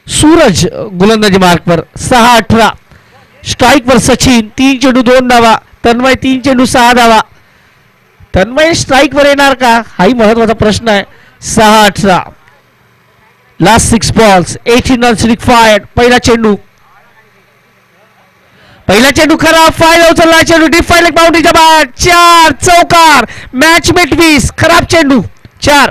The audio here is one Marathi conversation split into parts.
सूरज गोलंदाजी मार्क पर 6-18. स्ट्राइक पर सचिन 3 चेंडू 2 धावा. तन्मय 3 चेंडू 6 धावा. तन्मय स्ट्राइक वर येणार का हाही महत्वाचा प्रश्न आहे. 6-18. Last 6 balls 18 runs required. पहिला चेंडू खराब. फायदा उचलला चेंडू डीप फाय लेग बाउंड्रीच्या बाहेर. 4 चौकार. मॅच मेट 20. खराब चेंडू 4.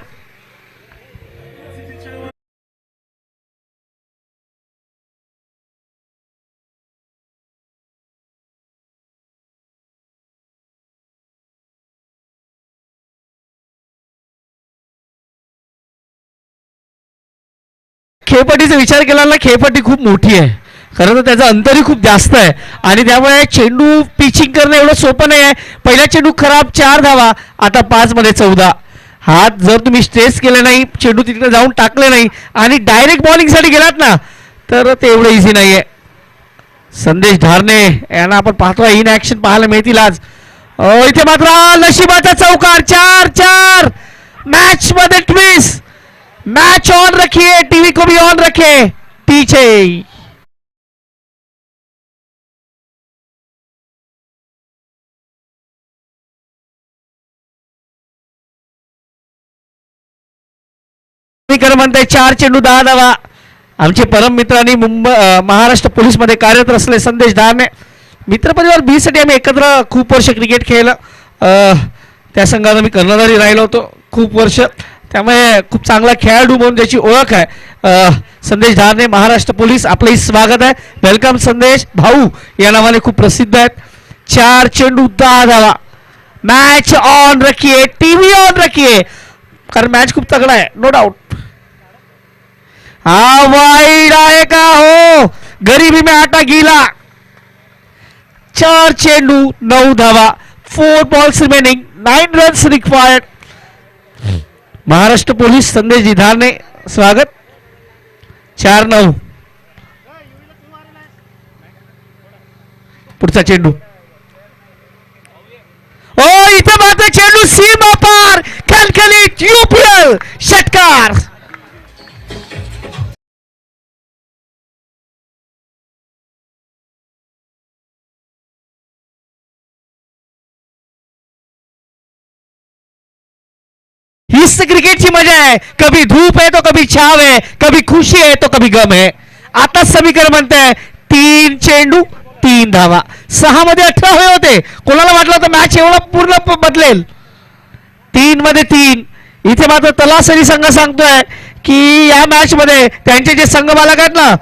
खेळपट्टीचा विचार केला ना, खेळपट्टी खूप मोठी आहे. खरं तर त्याचं अंतरही खूप जास्त आहे आणि त्यामुळे चेंडू पिचिंग करणं एवढं सोपं नाही आहे. पहिला चेंडू खराब 4 धावा. आता 5 मध्ये 14. हात जर तुम्ही स्ट्रेस केले नाही, चेंडू तिकडे जाऊन टाकले नाही आणि डायरेक्ट बॉलिंगसाठी गेलात ना, तर ते एवढं इझी नाही आहे. संदेश धारणे यांना आपण पाहतो इन ॲक्शन पाहायला मिळतील आज. इथे मात्र नशिबाचा चौकार. 4-4. मॅच मध्ये ट्विस्ट. मैच ऑन रखिए, टीवी को भी ऑन रखिए. पीछे म्हणताय 4 चेंडू 10 धावा. आमचे परम मित्र आणि महाराष्ट्र पोलीस मध्ये कार्यरत असले संदेश धारणे. मित्रपरिवार बी साठी आम्ही एकत्र खूप वर्ष क्रिकेट खेळलं. त्या संघाला मी कर्णधारी राहिलो होतो खूप वर्ष. त्यामुळे खूप चांगला खेळाडू म्हणून त्याची ओळख आहे. संदेश धारणे महाराष्ट्र पोलीस आपलंही स्वागत आहे. वेलकम संदेश भाऊ या नावाने खूप प्रसिद्ध आहेत. 4 चेंडू 10 धावा. मॅच ऑन रखिए, टीव्ही ऑन रखिए, कारण मॅच खूप तगड़ा आहे नो डाउट. हा वाईड आहे का हो. गरीबी में आटा गीला. 4 चेंडू 9 धावा. 4 balls remaining. 9 runs required. Maharashtra police संदेश धारणे स्वागत. 4-9. पुढचा चेंडू. ओ इथे मात्र चेंडू सीमा पार. खलखलीत यूपीएल षटकार. इस क्रिकेट की मजा है. कभी धूप है तो कभी छाव है, कभी खुशी है तो कभी गम है. आता समीकरण म्हणते 3 चेंडू 3 धावा. 6 मध्ये 18 हुए होते. कोणाला वाटलं होतं मॅच एवढा पूर्ण बदलेल. 3 मध्ये 3. इथे मात्र तलासरी संघ सांगतोय की या मॅच मध्ये त्यांचे जे संघ मालक आहेत ना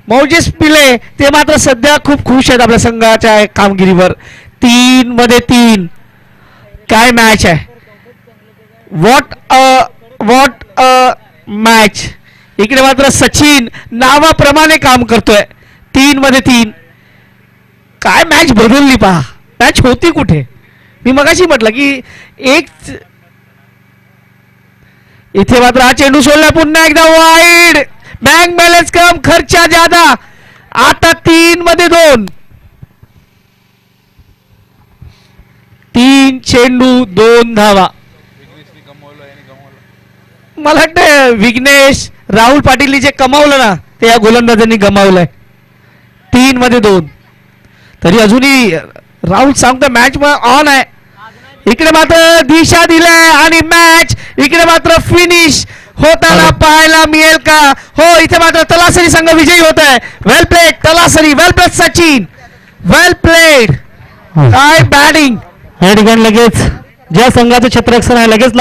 मौजेस पिले, ते मात्र सध्या खूप खुश आहेत आपल्या संघाच्या कामगिरीवर. 3 मध्ये 3. काय मॅच आहे. What a match. इकडे मात्र सचिन नावाप्रमाणे काम करतोय. 3 मध्ये 3. काय मॅच बदलली पहा. मॅच होती कुठे. मी मगाशी म्हटलं की एक इथे मात्र हा चेंडू सोडला. पुन्हा एकदा वाईड. बँक बॅलन्स कम खर्चा ज्यादा. आता 3 मध्ये 2. 3 चेंडू 2 धावा. मला वाटतं विघ्नेश राहुल पाटील जे कमावलं ना ते या गोलंदाजांनी गमावलंय. 3 मध्ये 2. तरी अजूनही राहुल सांगतो मॅच ऑन आहे. इकडे मात्र दिशा दिलाय आणि मॅच इकडे मात्र फिनिश होताना पाहायला मिळेल का. हो इथे मात्र तलासरी संघ विजयी होत आहे. वेल प्लेड तलासरी. वेल प्लेड सचिन. वेल प्लेड. काय बॅटिंग. या ठिकाणी लगेच ज्या संघाचं छत्ररक्षण आहे लगेच